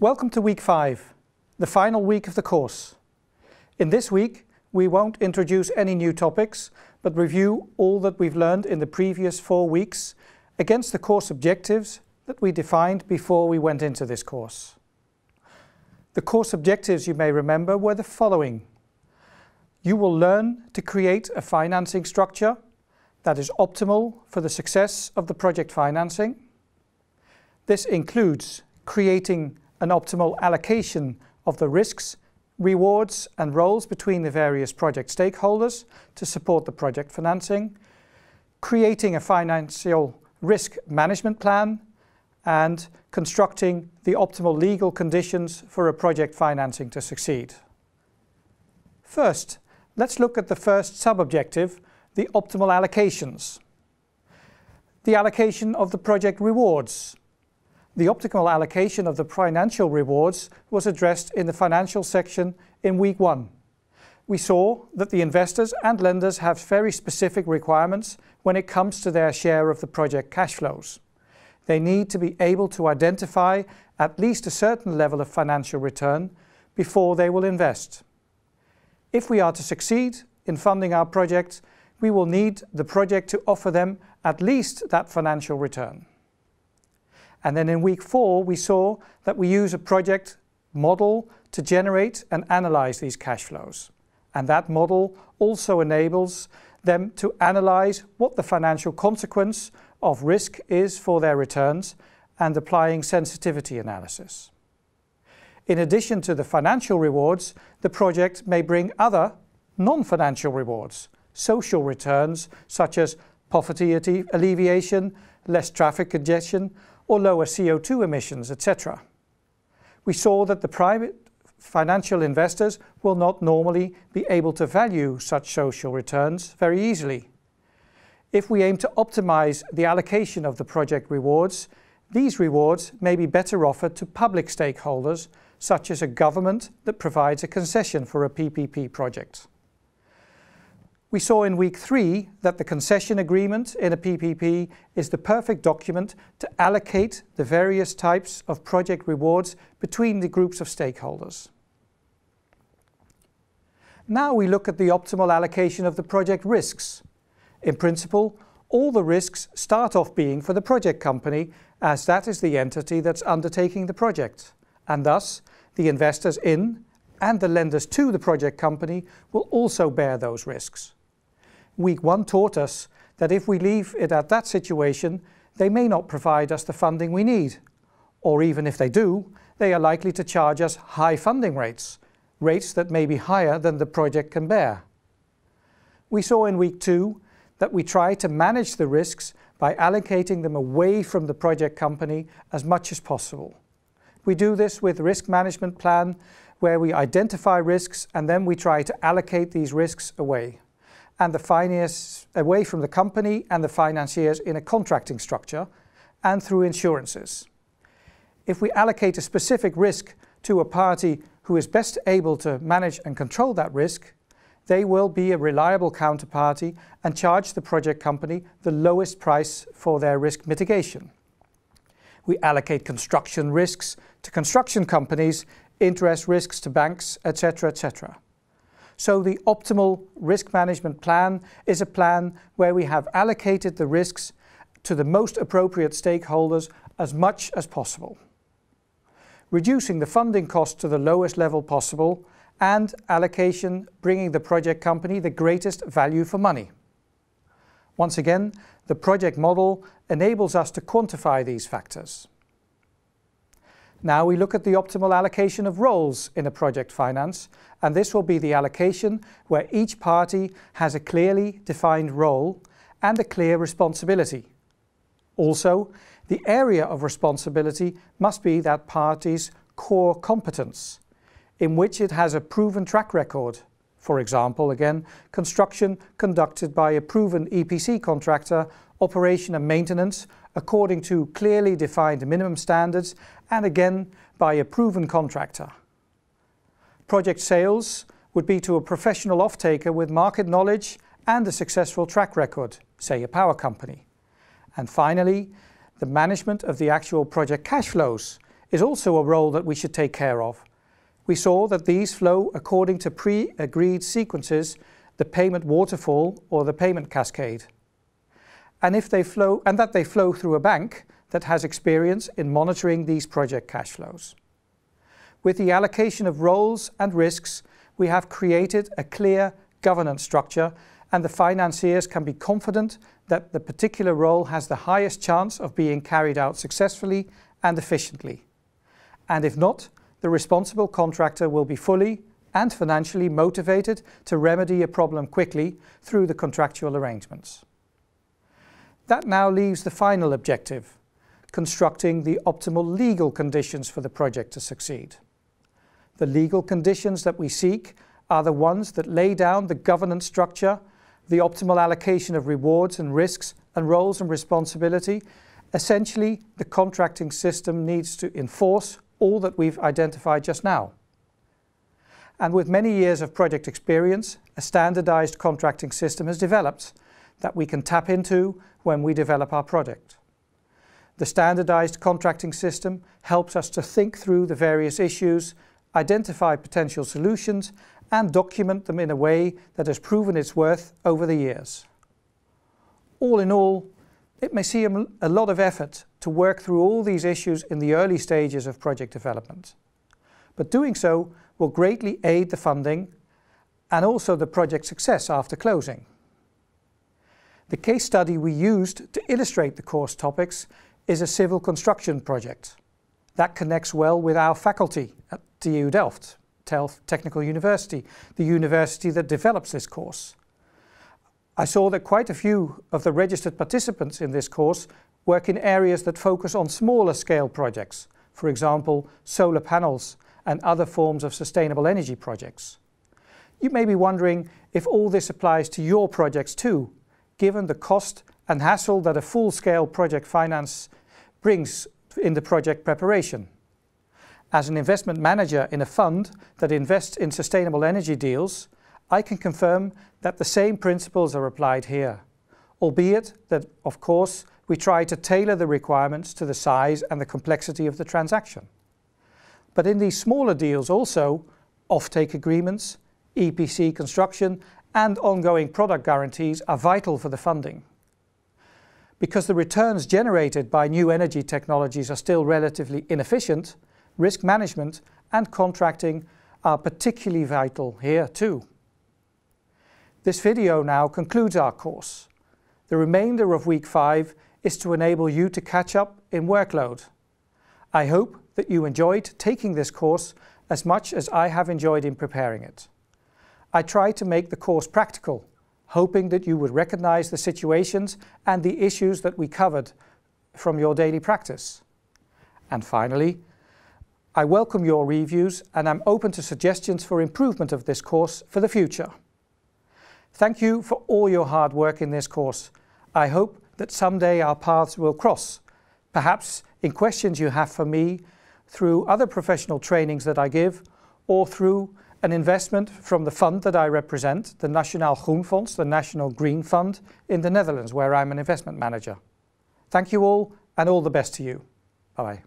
Welcome to week 5, the final week of the course. In this week, we won't introduce any new topics, but review all that we've learned in the previous 4 weeks against the course objectives that we defined before we went into this course. The course objectives, you may remember, were the following. You will learn to create a financing structure that is optimal for the success of the project financing. This includes creating an optimal allocation of the risks, rewards and roles between the various project stakeholders to support the project financing, creating a financial risk management plan, and constructing the optimal legal conditions for a project financing to succeed. First, let's look at the first sub-objective, the optimal allocations. The allocation of the project rewards. The optimal allocation of the financial rewards was addressed in the financial section in week 1. We saw that the investors and lenders have very specific requirements when it comes to their share of the project cash flows. They need to be able to identify at least a certain level of financial return before they will invest. If we are to succeed in funding our project, we will need the project to offer them at least that financial return. And then in week 4, we saw that we use a project model to generate and analyze these cash flows. And that model also enables them to analyze what the financial consequence of risk is for their returns and applying sensitivity analysis. In addition to the financial rewards, the project may bring other non-financial rewards, social returns such as poverty alleviation, less traffic congestion, or lower CO2 emissions, etc. We saw that the private financial investors will not normally be able to value such social returns very easily. If we aim to optimize the allocation of the project rewards, these rewards may be better offered to public stakeholders, such as a government that provides a concession for a PPP project. We saw in week 3 that the concession agreement in a PPP is the perfect document to allocate the various types of project rewards between the groups of stakeholders. Now we look at the optimal allocation of the project risks. In principle, all the risks start off being for the project company, as that is the entity that's undertaking the project, and thus the investors in and the lenders to the project company will also bear those risks. Week 1 taught us that if we leave it at that situation, they may not provide us the funding we need. Or even if they do, they are likely to charge us high funding rates, rates that may be higher than the project can bear. We saw in week 2 that we try to manage the risks by allocating them away from the project company as much as possible. We do this with a risk management plan where we identify risks and then we try to allocate these risks away. And the finance away from the company and the financiers in a contracting structure and through insurances. If we allocate a specific risk to a party who is best able to manage and control that risk, they will be a reliable counterparty and charge the project company the lowest price for their risk mitigation. We allocate construction risks to construction companies, interest risks to banks, etc., etc. So the optimal risk management plan is a plan where we have allocated the risks to the most appropriate stakeholders as much as possible, reducing the funding cost to the lowest level possible and allocation bringing the project company the greatest value for money. Once again, the project model enables us to quantify these factors. Now we look at the optimal allocation of roles in a project finance, and this will be the allocation where each party has a clearly defined role and a clear responsibility. Also, the area of responsibility must be that party's core competence, in which it has a proven track record. For example, again, construction conducted by a proven EPC contractor, operation and maintenance according to clearly defined minimum standards, and again by a proven contractor. Project sales would be to a professional off-taker with market knowledge and a successful track record, say a power company. And finally, the management of the actual project cash flows is also a role that we should take care of. We saw that these flow according to pre-agreed sequences, the payment waterfall or the payment cascade. And that they flow through a bank that has experience in monitoring these project cash flows. With the allocation of roles and risks, we have created a clear governance structure, and the financiers can be confident that the particular role has the highest chance of being carried out successfully and efficiently. And if not, the responsible contractor will be fully and financially motivated to remedy a problem quickly through the contractual arrangements. That now leaves the final objective: constructing the optimal legal conditions for the project to succeed. The legal conditions that we seek are the ones that lay down the governance structure, the optimal allocation of rewards and risks and roles and responsibility. Essentially, the contracting system needs to enforce all that we've identified just now. And with many years of project experience, a standardized contracting system has developed that we can tap into when we develop our project. The standardized contracting system helps us to think through the various issues, identify potential solutions, and document them in a way that has proven its worth over the years. All in all, it may seem a lot of effort to work through all these issues in the early stages of project development. But doing so will greatly aid the funding and also the project success after closing. The case study we used to illustrate the course topics is a civil construction project. That connects well with our faculty at TU Delft, Technical University, the university that develops this course. I saw that quite a few of the registered participants in this course work in areas that focus on smaller scale projects, for example, solar panels and other forms of sustainable energy projects. You may be wondering if all this applies to your projects too, given the cost and hassle that a full-scale project finance brings in the project preparation. As an investment manager in a fund that invests in sustainable energy deals, I can confirm that the same principles are applied here, albeit that, of course, we try to tailor the requirements to the size and the complexity of the transaction. But in these smaller deals also, offtake agreements, EPC construction, and ongoing product guarantees are vital for the funding. Because the returns generated by new energy technologies are still relatively inefficient, risk management and contracting are particularly vital here too. This video now concludes our course. The remainder of week 5 is to enable you to catch up in workload. I hope that you enjoyed taking this course as much as I have enjoyed in preparing it. I tried to make the course practical, hoping that you would recognize the situations and the issues that we covered from your daily practice. And finally, I welcome your reviews and I'm open to suggestions for improvement of this course for the future. Thank you for all your hard work in this course. I hope that someday our paths will cross, perhaps in questions you have for me through other professional trainings that I give, or through an investment from the fund that I represent, the Nationaal Groen Fonds, the National Green Fund in the Netherlands, where I'm an investment manager. Thank you all and all the best to you. Bye-bye.